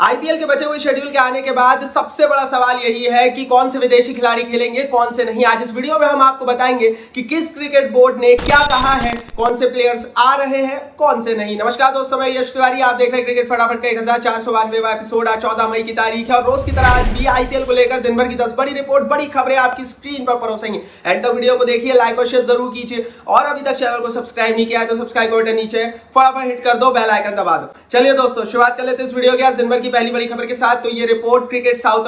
IPL के बचे हुए शेड्यूल के आने के बाद सबसे बड़ा सवाल यही है कि कौन से विदेशी खिलाड़ी खेलेंगे, कौन से नहीं। आज इस वीडियो में हम आपको बताएंगे कि किस क्रिकेट बोर्ड ने क्या कहा है, कौन से प्लेयर्स आ रहे हैं, कौन से नहीं। नमस्कार दोस्तों, मैं यश तिवारी, आप देख रहे हैं क्रिकेट फटाफट का 1492वां एपिसोड। आज 14 मई की तारीख है और रोज की तरह आज भी आईपीएल को लेकर दिन भर की 10 बड़ी रिपोर्ट, बड़ी खबरें आपकी स्क्रीन पर परोसेंगे। एंड तक वीडियो को देखिए, लाइक और शेयर जरूर कीजिए और अभी तक चैनल को सब्सक्राइब नहीं किया है तो सब्सक्राइब बटन नीचे फटाफट हिट कर दो, बेल आइकन दबा दो। चलिए दोस्तों, शुरुआत कर लेते हैं इस वीडियो की आज दिन भर की पहली बड़ी खबर के साथ। तो ये रिपोर्ट क्रिकेट साउथ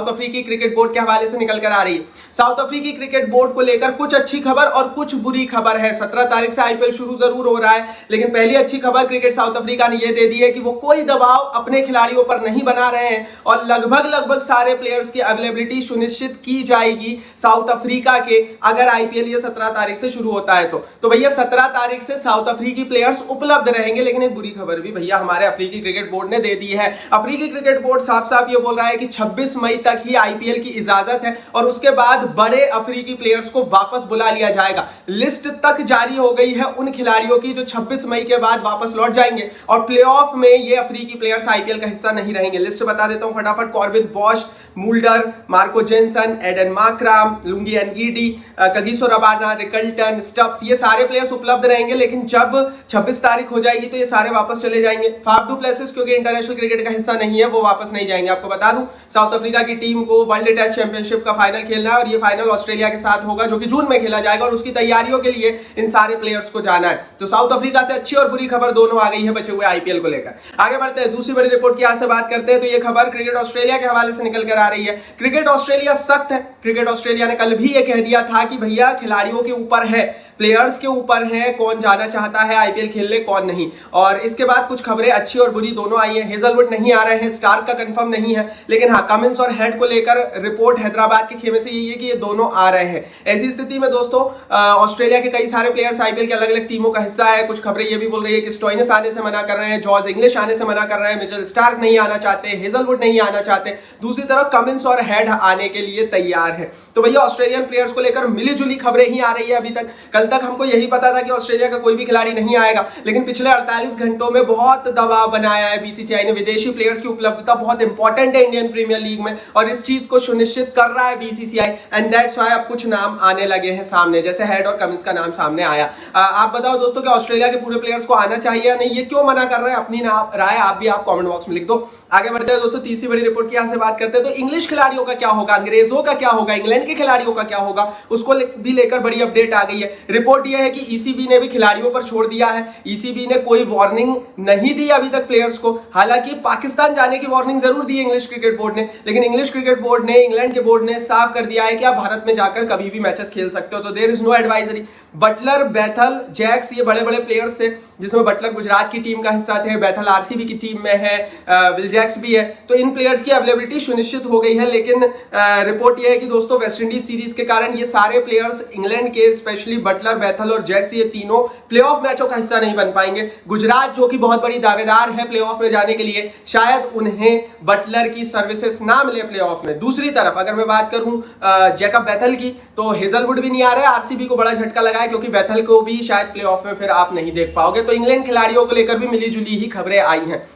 अफ्रीकी क्रिकेट बोर्ड के हवाले से निकल कर आ रही है। साउथ अफ्रीकी क्रिकेट बोर्ड को लेकर कुछ अच्छी खबर और कुछ बुरी खबर है। 17 तारीख से आईपीएल शुरू जरूर हो रहा है, लेकिन पहली अच्छी खबर क्रिकेट साउथ अफ्रीका ने यह दे दी है कि वो कोई दबाव अपने खिलाड़ियों पर नहीं बना रहे हैं और लगभग सारे प्लेयर्स की अवेलेबिलिटी सुनिश्चित की जाएगी साउथ अफ्रीका के, अगर आईपीएल ये 17 तारीख से शुरू होता है तो भैया 17 तारीख से साउथ अफ्रीकी प्लेयर्स उपलब्ध रहेंगे। लेकिन एक बुरी खबर भी भैया हमारे अफ्रीकी क्रिकेट बोर्ड ने दे दी है। अफ्रीकी क्रिकेट बोर्ड साफ ये बोल रहा है कि 26 मई तक ही आईपीएल की इजाजत है और उसके बाद बड़े अफ्रीकी प्लेयर्स को वापस बुला लिया जाएगा। लिस्ट तक जारी हो गई है उन खिलाड़ियों की जो 26 मई के बाद वापस लौट जाएंगे और प्लेऑफ में ये अफ्रीकी प्लेयर्स आईपीएल का हिस्सा नहीं रहेंगे। लिस्ट बता देता हूं फटाफट। Corbin Bosch, Mulder, Marco Jansen, Aiden Markram, Lungi Ngidi, Kagiso Rabada, Rickelton, Stubs, ये सारे प्लेयर्स उपलब्ध रहेंगे। लेकिन जब 26 तारीख हो जाएगी तो ये सारे वापस चले जाएंगे। फाफ डू प्लेसिस क्योंकि इंटरनेशनल क्रिकेट का हिस्सा नहीं है, वो वापस नहीं जाएंगे। आपको बता दूं, साउथ अफ्रीका की टीम को वर्ल्ड टेस्ट चैंपियनशिप का फाइनल खेलना है और ये फाइनल ऑस्ट्रेलिया के साथ होगा जो कि जून में खेला जाएगा और उसकी तैयारियों के लिए इन सारे प्लेयर्स को जाना है। तो साउथ अफ्रीका से अच्छी और बुरी खबर दोनों आ गई है बचे हुए आईपीएल को लेकर। आगे बढ़ते हैं, दूसरी बड़ी रिपोर्ट की यहां से बात करते हैं। तो ये खबर क्रिकेट ऑस्ट्रेलिया के हवाले से निकल कर आ रही है। क्रिकेट ऑस्ट्रेलिया सख्त है। क्रिकेट ऑस्ट्रेलिया ने कल भी ये कह दिया था कि भैया खिलाड़ियों के ऊपर है, प्लेयर्स के ऊपर है कौन जाना चाहता है आईपीएल खेलने, कौन नहीं। और इसके बाद कुछ खबरें अच्छी और बुरी दोनों आई हैं। हेजलवुड नहीं आ रहे हैं, स्टार्क का कंफर्म नहीं है, लेकिन हाँ, कमिंस और हेड को लेकर रिपोर्ट हैदराबाद के खेमे से यही है कि ये दोनों आ रहे हैं। ऐसी स्थिति में दोस्तों ऑस्ट्रेलिया के कई सारे प्लेयर्स आईपीएल के अलग अलग टीमों का हिस्सा है। कुछ खबरें ये भी बोल रही है कि स्टोइनिस आने से मना कर रहे हैं, जॉर्ज इंग्लिश आने से मना कर रहे हैं, मिचेल स्टार्क नहीं आना चाहते, हेजलवुड नहीं आना चाहते। दूसरी तरफ कमिंस और हेड आने के लिए तैयार है। तो भैया ऑस्ट्रेलियन प्लेयर्स को लेकर मिली जुली खबरें ही आ रही है अभी तक। कल तक हमको यही पता था कि ऑस्ट्रेलिया का कोई भी खिलाड़ी नहीं आएगा, लेकिन पिछले 48 घंटों में बहुत दबाव बनाया है बीसीसीआई ने। विदेशी प्लेयर्स की उपलब्धता बहुत इंपॉर्टेंट है इंडियन प्रीमियर लीग में और इस चीज को सुनिश्चित कर रहा है बीसीसीआई। एंड दैट्स व्हाई अब कुछ नाम आने लगे हैं सामने, जैसे हेड और कमिंस का नाम सामने आया। आप बताओ दोस्तों कि ऑस्ट्रेलिया के पूरे प्लेयर्स को आना चाहिए या नहीं, ये क्यों मना कर रहे हैं? अपनी राय आप कमेंट बॉक्स में लिख दो। आगे बढ़ते हैं दोस्तों, तीसरी बड़ी रिपोर्ट की यहां से बात करते हैं। तो इंग्लिश खिलाड़ियों का क्या होगा, अंग्रेजों का क्या होगा, इंग्लैंड के खिलाड़ियों का क्या होगा, उसको भी लेकर बड़ी अपडेट आ गई है। रिपोर्ट यह है कि ईसीबी ने भी खिलाड़ियों पर छोड़ दिया है। ईसीबी ने कोई वार्निंग नहीं दी अभी तक प्लेयर्स को। हालांकि पाकिस्तान जाने की वार्निंग जरूर दी है इंग्लिश क्रिकेट बोर्ड ने, लेकिन इंग्लिश क्रिकेट बोर्ड ने, इंग्लैंड के बोर्ड ने साफ कर दिया है कि आप भारत में जाकर कभी भी मैचेस खेल सकते हो। तो there is no advisory. Buttler, Bethell, Jacks, ये बड़े बड़े प्लेयर्स थे, जिसमें बटलर गुजरात की टीम का हिस्सा थे, बैथल आरसीबी की टीम में है, विल जैक्स भी है। तो इन प्लेयर्स की अवेलेबिलिटी सुनिश्चित हो गई है। लेकिन रिपोर्ट यह है कि दोस्तों वेस्ट इंडीज सीरीज के कारण ये सारे प्लेयर्स इंग्लैंड के, स्पेशली बटलर, बैथल और जैक्स, ये तीनों प्लेऑफ मैचों का हिस्सा नहीं बन पाएंगे। गुजरात जो कि बहुत बड़ी दावेदार है प्लेऑफ में जाने के लिए, शायद उन्हें बटलर की सर्विसेज ना मिले प्लेऑफ में। दूसरी तरफ अगर मैं बात करूं जैकब बैथल की, तो हेजलवुड भी नहीं आ रहा है। आरसीबी को बड़ा झटका लगा है क्योंकि बैथल को भी शायद प्लेऑफ में फिर आप नहीं देख पाओगे। तो इंग्लैंड खिलाड़ियों को लेकर भी मिली जुली ही खबरें आई हैं।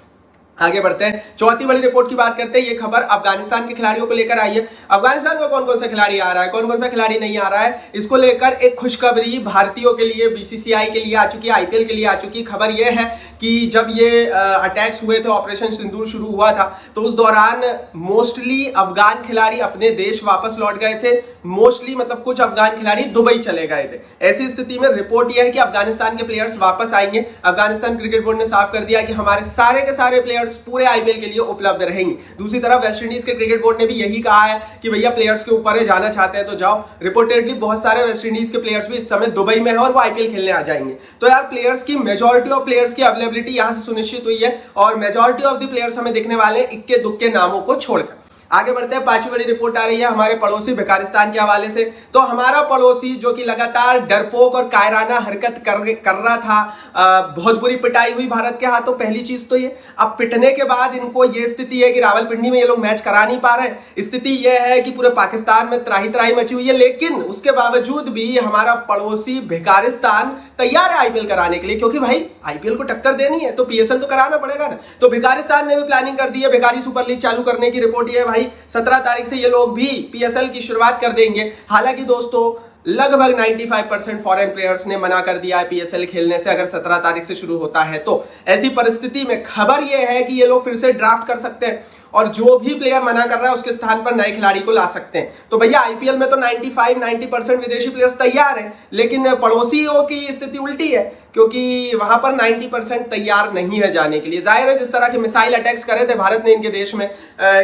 आगे बढ़ते हैं, चौथी बड़ी रिपोर्ट की बात करते हैं। ये खबर अफगानिस्तान के खिलाड़ियों को लेकर आई है। अफगानिस्तान का कौन कौन सा खिलाड़ी आ रहा है, कौन कौन सा खिलाड़ी नहीं आ रहा है, इसको लेकर एक खुशखबरी भारतीयों के लिए, बीसीसीआई के लिए आ चुकी है, आईपीएल के लिए आ चुकी। खबर यह है कि जब ये अटैक्स हुए थे, ऑपरेशन सिंदूर शुरू हुआ था, तो उस दौरान मोस्टली अफगान खिलाड़ी अपने देश वापस लौट गए थे। मोस्टली मतलब कुछ अफगान खिलाड़ी दुबई चले गए थे। ऐसी स्थिति में रिपोर्ट यह है कि अफगानिस्तान के प्लेयर्स वापस आएंगे। अफगानिस्तान क्रिकेट बोर्ड ने साफ कर दिया कि हमारे सारे के सारे प्लेयर्स पूरे आईपीएल के लिए उपलब्ध रहेंगे। दूसरी तरफ वेस्ट इंडीज के क्रिकेट बोर्ड ने भी यही कहा है कि भैया प्लेयर्स के ऊपर है, जाना चाहते हैं तो जाओ। रिपोर्टेडली बहुत सारे वेस्ट इंडीज के प्लेयर्स भी इस समय दुबई में है और वो आईपीएल खेलने आ जाएंगे। तो यार प्लेयर्स की मेजॉरिटी ऑफ प्लेयर्स की अवेलेबिलिटी यहां से सुनिश्चित हुई है और मेजॉरिटी ऑफ द प्लेयर्स हमें दिखने वाले हैं इक्के दुक्के नामों को छोड़कर। आगे बढ़ते हैं, पांचवी बड़ी रिपोर्ट आ रही है हमारे पड़ोसी भिखारिस्तान के हवाले से। तो हमारा पड़ोसी जो कि लगातार डरपोक और कायराना हरकत कर रहा था, बहुत बुरी पिटाई हुई भारत के हाथों। पहली चीज तो ये, अब पिटने के बाद इनको ये स्थिति है कि रावलपिंडी में ये लोग मैच करा नहीं पा रहे। स्थिति ये है कि पूरे पाकिस्तान में त्राही त्राही मची हुई है, लेकिन उसके बावजूद भी हमारा पड़ोसी भिखारिस्तान तैयार है आईपीएल कराने के लिए, क्योंकि भाई आईपीएल को टक्कर देनी है तो पीएसएल तो कराना पड़ेगा ना। तो भिखारिस्तान ने भी प्लानिंग कर दी है, भिखारी सुपर लीग चालू करने की रिपोर्ट ये है भाई 17 तारीख से ये लोग भी पीएसएल की शुरुआत कर देंगे। हालांकि दोस्तों लगभग 95% फॉरेन प्लेयर्स ने मना कर दिया है पीएसएल खेलने से अगर 17 तारीख से शुरू होता है तो। ऐसी परिस्थिति में खबर यह है कि ये लोग फिर से ड्राफ्ट कर सकते हैं और जो भी प्लेयर मना कर रहा है उसके स्थान पर नए खिलाड़ी को ला सकते हैं। तो भैया आईपीएल में तो 90% विदेशी प्लेयर्स तैयार हैं, लेकिन पड़ोसियों की स्थिति उल्टी है, क्योंकि वहां पर 90% तैयार नहीं है जाने के लिए। जाहिर है जिस तरह के मिसाइल अटैक्स करे थे भारत ने इनके देश में,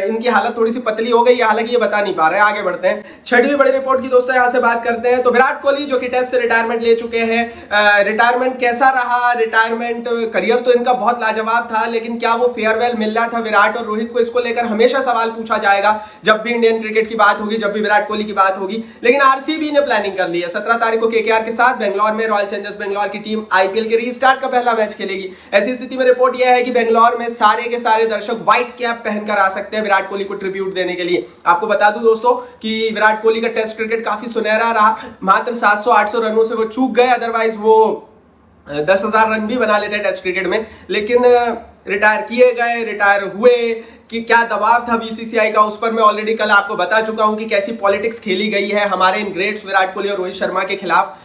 इनकी हालत थोड़ी सी पतली हो गई है, हालांकि ये बता नहीं पा रहे हैं। आगे बढ़ते हैं, छठवीं बड़ी रिपोर्ट की दोस्तों यहां से बात करते हैं। तो विराट कोहली जो कि टेस्ट से रिटायरमेंट ले चुके हैं, रिटायरमेंट कैसा रहा? रिटायरमेंट करियर तो इनका बहुत लाजवाब था, लेकिन क्या वो फेयरवेल मिल रहा था विराट और रोहित को? इसको लेकर हमेशा सवाल पूछा जाएगा जब भी इंडियन क्रिकेट की बात होगी, जब भी विराट कोहली की बात होगी। लेकिन आरसीबी ने प्लानिंग कर ली है, 17 तारीख को केकेआर के साथ बेंगलोर में रॉयल चैलेंजर्स बेंगलोर की टीम आईपीएल के रीस्टार्ट का पहला मैच खेलेगी। ऐसी स्थिति में रिपोर्ट यह है कि बेंगलोर में सारे के सारे दर्शक व्हाइट कैप पहनकर आ सकते हैं विराट कोहली को ट्रिब्यूट देने के लिए। आपको बता दूं दोस्तों कि विराट कोहली का टेस्ट क्रिकेट काफी सुनहरा रहा, मात्र 700-800 रनों से वो चूक गए, अदरवाइज वो 10,000 रन भी बना लेते टेस्ट क्रिकेट में। लेकिन रिटायर किए गए, रिटायर हुए कि क्या दबाव था बीसीसीआई का, उस पर मैं ऑलरेडी कल आपको बता चुका हूं कि कैसी पॉलिटिक्स खेली गई है हमारे इन ग्रेट्स विराट कोहली और रोहित शर्मा के खिलाफ।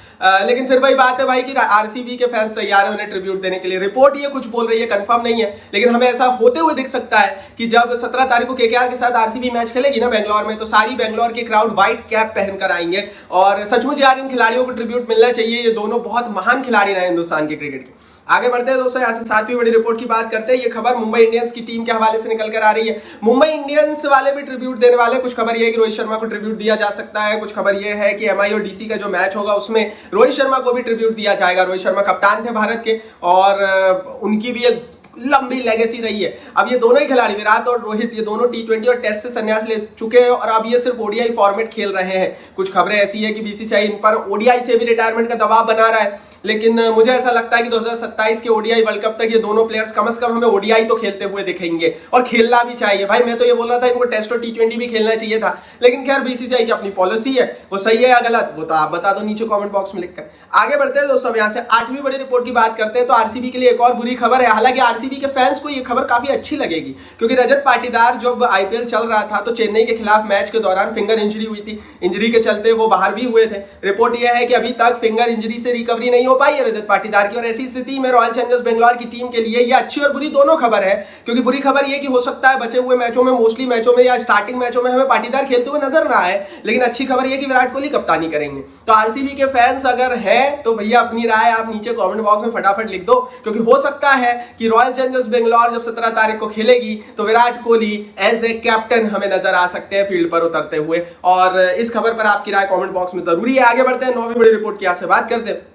लेकिन फिर वही बात है भाई कि आरसीबी के फैंस तैयार है उन्हें ट्रिब्यूट देने के लिए। रिपोर्ट ये कुछ बोल रही है, कंफर्म नहीं है, लेकिन हमें ऐसा होते हुए दिख सकता है कि जब 17 तारीख को केकेआर के साथ आरसीबी मैच खेलेगी ना बेंगलोर में, तो सारी बेंगलोर के क्राउड व्हाइट कैप पहनकर आएंगे। और सचमुच यार इन खिलाड़ियों को ट्रिब्यूट मिलना चाहिए, ये दोनों बहुत महान खिलाड़ी रहे हिंदुस्तान के क्रिकेट के। आगे बढ़ते हैं दोस्तों, यहाँ से 7वीं बड़ी रिपोर्ट की बात करते हैं। ये खबर मुंबई इंडियंस की टीम के हवाले से निकल कर आ रही है। मुंबई इंडियंस वाले भी ट्रिब्यूट देने वाले। कुछ खबर ये है कि रोहित शर्मा को ट्रिब्यूट दिया जा सकता है, कुछ खबर ये है कि एमआई और डीसी का जो मैच होगा उसमें रोहित शर्मा को भी ट्रिब्यूट दिया जाएगा। रोहित शर्मा कप्तान थे भारत के और उनकी भी एक लंबी लेगेसी रही है। अब ये दोनों ही खिलाड़ी विराट और रोहित, ये दोनों टी20 और टेस्ट से संन्यास ले चुके हैं और अब ये सिर्फ ओडीआई फॉर्मेट खेल रहे हैं। कुछ खबरें ऐसी है कि बीसीसीआई इन पर ओडीआई से भी रिटायरमेंट का दबाव बना रहा है, लेकिन मुझे ऐसा लगता है कि 2027 के ओडीआई वर्ल्ड कप तक ये दोनों प्लेयर्स कम से कम हमें ओडीआई तो खेलते हुए दिखेंगे और खेलना भी चाहिए। भाई मैं तो ये बोल रहा था इनको टेस्ट और टी20 भी खेलना चाहिए था, लेकिन खैर बीसीसीआई की अपनी पॉलिसी है, वो सही है या गलत वो तो आप बता दो नीचे कमेंट बॉक्स में लिखकर। आगे बढ़ते हैं दोस्तों, यहाँ से 8वीं बड़ी रिपोर्ट की बात करते हैं। तो आरसीबी के लिए एक और बुरी खबर है। हालांकि आरसीबी के फैंस को ये खबर काफी अच्छी लगेगी, क्योंकि रजत पाटीदार जब आईपीएल चल रहा था तो चेन्नई के खिलाफ मैच के दौरान फिंगर इंजरी हुई थी, इंजरी के चलते वो बाहर भी हुए थे। रिपोर्ट यह है कि अभी तक फिंगर इंजरी से रिकवरी नहीं हो पाई है रजत पाटीदार की, और ऐसी स्थिति में रॉयल चैलेंजर्स बेंगलोर की टीम के लिए ये अच्छी और बुरी दोनों खबर है। क्योंकि बुरी खबर ये कि हो सकता है बचे हुए मैचों में, मोस्टली मैचों में या स्टार्टिंग मैचों में हमें पाटीदार खेलते हुए नजर ना आए, लेकिन अच्छी खबर ये कि विराट कोहली कप्तानी करेंगे। तो आरसीबी के फैंस अगर है तो भैया अपनी राय आप नीचे कमेंट बॉक्स में फटाफट लिख दो, क्योंकि हो सकता है कि रॉयल चैलेंजर्स बेंगलोर जब 17 तारीख को खेलेगी तो Virat Kohli as a captain हमें नजर आ सकते हैं फील्ड पर उतरते हुए। और इस खबर पर आपकी राय कमेंट बॉक्स में जरूरी है। आगे बढ़ते हैं, 9वीं बड़ी रिपोर्ट की यहाँ से बात करते हैं।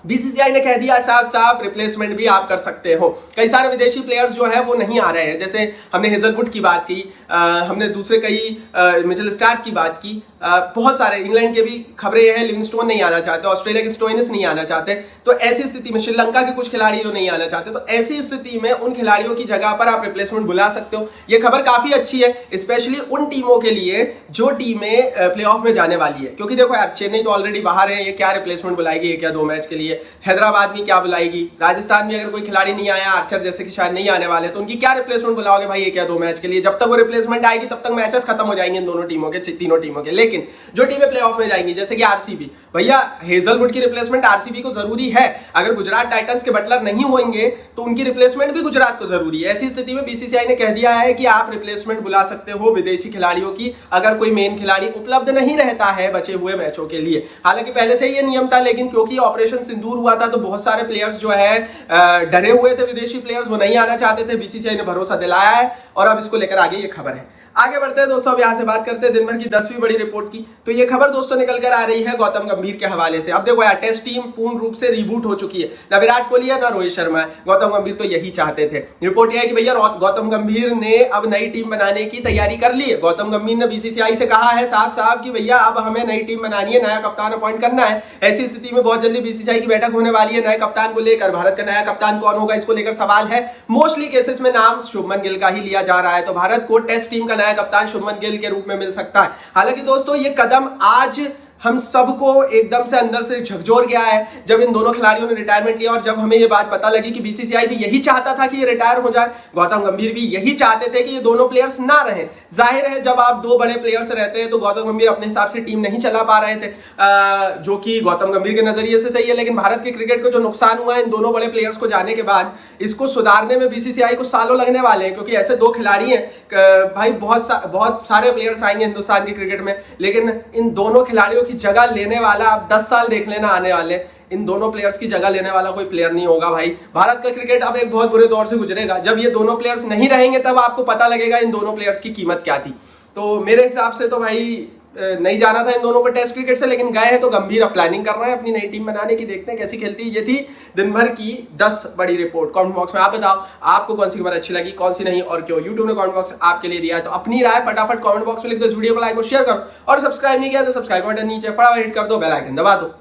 बीसीसीआई ने कह दिया साफ साफ रिप्लेसमेंट भी आप कर सकते हो। कई सारे विदेशी प्लेयर्स जो है वो नहीं आ रहे हैं, जैसे हमने हेजलवुड की बात की, हमने दूसरे कई मिचेल स्टार्क की बात की, बहुत सारे इंग्लैंड के भी खबरें हैं, लिविंगस्टोन नहीं आना चाहते, ऑस्ट्रेलिया के स्टोइनिस नहीं आना चाहते। तो ऐसी स्थिति में श्रीलंका के कुछ खिलाड़ी जो नहीं आना चाहते, तो ऐसी स्थिति में उन खिलाड़ियों की जगह पर आप रिप्लेसमेंट बुला सकते हो। ये खबर काफी अच्छी है, स्पेशली उन टीमों के लिए जो टीमें प्लेऑफ में जाने वाली है। क्योंकि देखो यार चेन्नई तो ऑलरेडी बाहर है, ये क्या रिप्लेसमेंट बुलाएगी, एक या 2 मैच के लिए। हैदराबाद में क्या बुलाएगी, राजस्थान में अगर कोई खिलाड़ी नहीं आया, आर्चर जैसे कि शायद नहीं आने वाले, तो उनकी क्या रिप्लेसमेंट बुलाओगे भाई एक या 2 मैच के लिए। जब तक वो रिप्लेसमेंट आएगी तब तक मैचेस खत्म हो जाएंगे इन दोनों टीमों के, तीनों टीमों के। लेकिन जो टीमें प्लेऑफ में जाएंगी जैसे कि आरसीबी, भैया हेजलवुड की रिप्लेसमेंट आरसीबी को जरूरी है। अगर गुजरात टाइटंस के बटलर नहीं होंगे तो उनकी रिप्लेसमेंट भी गुजरात को जरूरी है। ऐसी स्थिति में बीसीसीआई ने कह दिया है कि आप रिप्लेसमेंट बुला सकते हो विदेशी खिलाड़ियों की, अगर कोई मेन खिलाड़ी उपलब्ध नहीं रहता है बचे हुए मैचों के लिए। हालांकि पहले से ये नियम था, लेकिन क्योंकि ऑपरेशन सिंदूर हुआ था तो बहुत सारे प्लेयर्स जो है डरे हुए थे, विदेशी प्लेयर्स वो नहीं आना चाहते थे। बीसीसीआई ने भरोसा दिलाया है और अब इसको लेकर आगे ये खबर है। आगे बढ़ते हैं दोस्तों, अब यहाँ से बात करते हैं दिन भर की 10वीं बड़ी रिपोर्ट की। तो ये खबर दोस्तों निकल कर आ रही है गौतम गंभीर के हवाले से। अब देखो यार टेस्ट टीम पूर्ण रूप से रिबूट हो चुकी है, ना विराट कोहली है ना रोहित शर्मा है। गौतम गंभीर तो यही चाहते थे। रिपोर्ट यह है कि भैया गौतम गंभीर ने अब नई टीम बनाने की तैयारी कर ली है। गौतम गंभीर ने बीसीसीआई से कहा है साफ साफ कि भैया अब हमें नई टीम बनानी है, नया कप्तान अपॉइंट करना है। ऐसी स्थिति में बहुत जल्दी बीसीसीआई की बैठक होने वाली है नए कप्तान को लेकर। भारत का नया कप्तान कौन होगा इसको लेकर सवाल है। मोस्टली केसेस में नाम शुभमन गिल का ही लिया जा रहा है, तो भारत को टेस्ट टीम का नया कप्तान शुभमन गिल के रूप में मिल सकता है। हालांकि दोस्तों ये कदम आज हम सबको एकदम से अंदर से झकझोर गया है जब इन दोनों खिलाड़ियों ने रिटायरमेंट लिया और जब हमें ये बात पता लगी कि बीसीसीआई भी यही चाहता था कि ये रिटायर हो जाए, गौतम गंभीर भी यही चाहते थे कि ये दोनों प्लेयर्स ना रहें। जाहिर है जब आप दो बड़े प्लेयर्स रहते हैं तो गौतम गंभीर अपने हिसाब से टीम नहीं चला पा रहे थे, जो कि गौतम गंभीर के नजरिए से सही है, लेकिन भारत के क्रिकेट को जो नुकसान हुआ है इन दोनों बड़े प्लेयर्स को जाने के बाद, इसको सुधारने में बीसीसीआई को सालों लगने वाले हैं, क्योंकि ऐसे दो खिलाड़ी हैं भाई, बहुत सारे प्लेयर्स आएंगे हिंदुस्तान की क्रिकेट में, लेकिन इन दोनों खिलाड़ियों की जगह लेने वाला आप 10 साल देख लेना आने वाले, इन दोनों प्लेयर्स की जगह लेने वाला कोई प्लेयर नहीं होगा भाई। भारत का क्रिकेट अब एक बहुत बुरे दौर से गुजरेगा। जब ये दोनों प्लेयर्स नहीं रहेंगे तब आपको पता लगेगा इन दोनों प्लेयर्स की कीमत क्या थी। तो मेरे हिसाब से तो भाई नहीं जाना था इन दोनों को टेस्ट क्रिकेट से, लेकिन गए हैं तो गंभीर अब प्लानिंग कर रहे हैं अपनी नई टीम बनाने की। देखते हैं कैसी खेलती है। ये थी दिन भर की 10 बड़ी रिपोर्ट। कमेंट बॉक्स में आप बताओ आपको कौन सी खबर अच्छी लगी, कौन सी नहीं, और क्यों। यूट्यूब ने कमेंट बॉक्स आपके लिए दिया है, तो अपनी राय फटाफट कमेंट बॉक्स में लिख दो। इस वीडियो को लाइक और शेयर करो, और सब्सक्राइब नहीं किया तो सब्सक्राइब बटन नीचे फटाफट हिट कर दो, बेल आइकन दबा दो।